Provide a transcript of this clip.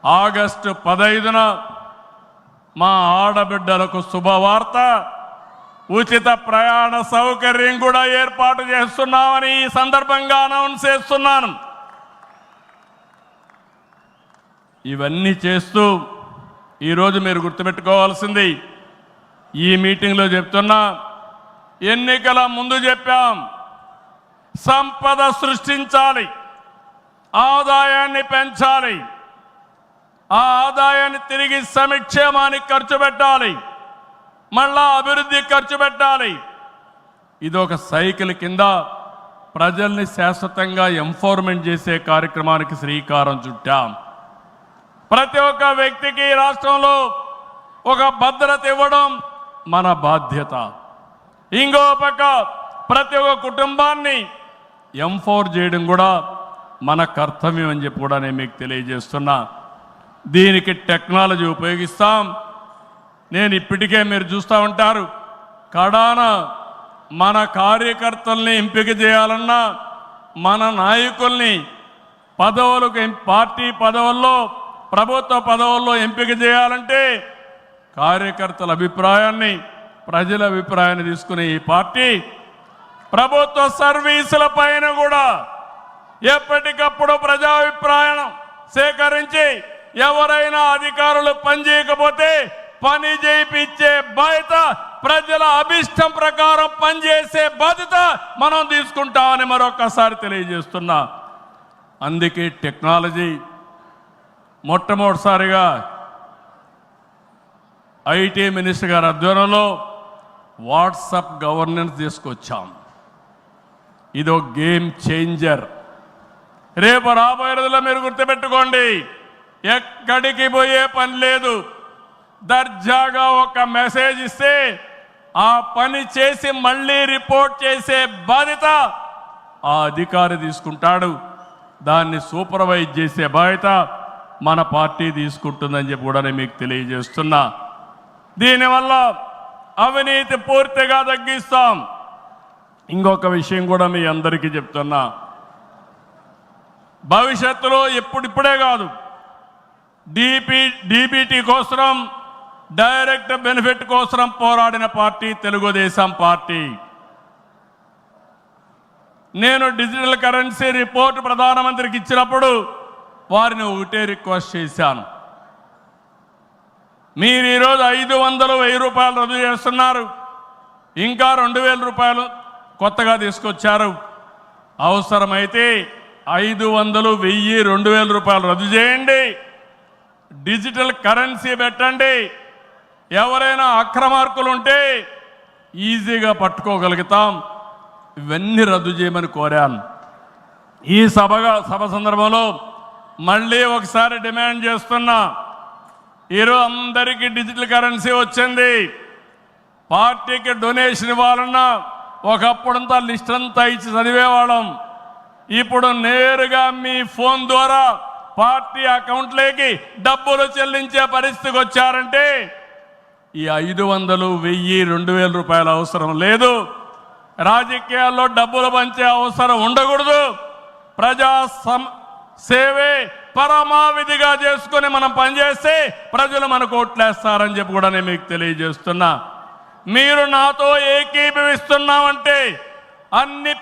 August 15న మా ఆడబిడ్డలకు శుభవార్త, ఉచిత ప్రయాణ సౌకర్యం కూడా ఏర్పాటు చేస్తున్నామని ఈ సందర్భంగా అనౌన్స్ చేస్తున్నాను. ఇవన్నీ చేస్తూ ఈరోజు మీరు గుర్తుపెట్టుకోవాల్సింది, ఈ మీటింగ్లో చెప్తున్నా, ఎన్నికల ముందు చెప్పాం, సంపద సృష్టించాలి, ఆదాయాన్ని పెంచాలి, ఆ ఆదాయాన్ని తిరిగి సంక్షేమానికి ఖర్చు పెట్టాలి, మళ్ళా అభివృద్ధి ఖర్చు పెట్టాలి. ఇది ఒక సైకిల్ కింద ప్రజల్ని శాశ్వతంగా ఎంపవర్మెంట్ చేసే కార్యక్రమానికి శ్రీకారం చుట్టాం. ప్రతి ఒక్క వ్యక్తికి రాష్ట్రంలో ఒక భద్రత ఇవ్వడం మన బాధ్యత. ఇంకో పక్క ప్రతి ఒక్క కుటుంబాన్ని ఎంపవర్ చేయడం కూడా మన కర్తవ్యం అని చెప్పి కూడా నేను మీకు తెలియజేస్తున్నా. దీనికి టెక్నాలజీ ఉపయోగిస్తాం. నేను ఇప్పటికే మీరు చూస్తూ ఉంటారు, కడాన మన కార్యకర్తల్ని ఎంపిక చేయాలన్నా, మన నాయకుల్ని పదవులకు, పార్టీ పదవుల్లో, ప్రభుత్వ పదవుల్లో ఎంపిక చేయాలంటే కార్యకర్తల అభిప్రాయాన్ని, ప్రజల అభిప్రాయాన్ని తీసుకునే ఈ పార్టీ ప్రభుత్వ సర్వీసుల పైన కూడా ఎప్పటికప్పుడు ప్రజాభిప్రాయం సేకరించి ఎవరైనా అధికారులు పనిచేయకపోతే పని చేయించే బాధ్యత, ప్రజల అభిష్టం ప్రకారం పనిచేసే బాధ్యత మనం తీసుకుంటామని మరొకసారి తెలియజేస్తున్నా. అందుకే టెక్నాలజీ మొట్టమొదటిసారిగా ఐటీ మినిస్టర్ గారి ఆధ్వర్యంలో వాట్సాప్ గవర్నెన్స్ తీసుకొచ్చాం. ఇదో గేమ్ చేంజర్. రేపు రాబోయే రోజుల్లో మీరు గుర్తుపెట్టుకోండి, ఎక్కడికి పోయే పని లేదు. దర్జాగా ఒక మెసేజ్ ఇస్తే ఆ పని చేసి మళ్ళీ రిపోర్ట్ చేసే బాధ్యత ఆ అధికారి తీసుకుంటాడు. దాన్ని సూపర్వైజ్ చేసే బాధ్యత మన పార్టీ తీసుకుంటుందని చెప్పి కూడా నేను మీకు తెలియజేస్తున్నా. దీనివల్ల అవినీతి పూర్తిగా తగ్గిస్తాం. ఇంకొక విషయం కూడా మీ అందరికీ చెప్తున్నా, భవిష్యత్తులో ఇప్పుడే కాదు, డీబీటీ కోసం, డైరెక్ట్ బెనిఫిట్ కోసం పోరాడిన పార్టీ తెలుగుదేశం పార్టీ. నేను డిజిటల్ కరెన్సీ రిపోర్ట్ ప్రధానమంత్రికి ఇచ్చినప్పుడు వారిని ఒకటే రిక్వెస్ట్ చేశాను, మీరు ఈరోజు 500, 1000 రూపాయలు రద్దు చేస్తున్నారు, ఇంకా 2000 రూపాయలు కొత్తగా తీసుకొచ్చారు. అవసరమైతే 500, 1000, 2000 రూపాయలు రద్దు చేయండి, డిజిటల్ కరెన్సీ పెట్టండి. ఎవరైనా అక్రమార్కులు ఉంటే ఈజీగా పట్టుకోగలుగుతాం. ఇవన్నీ రద్దు చేయమని కోరాను. ఈ సభ సందర్భంలో మళ్ళీ ఒకసారి డిమాండ్ చేస్తున్నా, ఈరోజు అందరికీ డిజిటల్ కరెన్సీ వచ్చింది. పార్టీకి డొనేషన్ ఇవ్వాలన్నా ఒకప్పుడంతా లిస్ట్ అంతా ఇచ్చి చదివేవాళ్ళం. ఇప్పుడు నేరుగా మీ ఫోన్ ద్వారా పార్టీ అకౌంట్లోకి డబ్బులు చెల్లించే పరిస్థితికి వచ్చారంటే ఈ 500, 1000, 2000 రూపాయల అవసరం లేదు. రాజకీయాల్లో డబ్బులు పంచే అవసరం ఉండకూడదు. ప్రజా సేవే పరమావిధిగా చేసుకుని మనం పనిచేస్తే ప్రజలు మనకు ఓట్లేస్తారని చెప్పి కూడా నేను మీకు తెలియజేస్తున్నా. మీరు నాతో ఏకీభవిస్తున్నామంటే అన్ని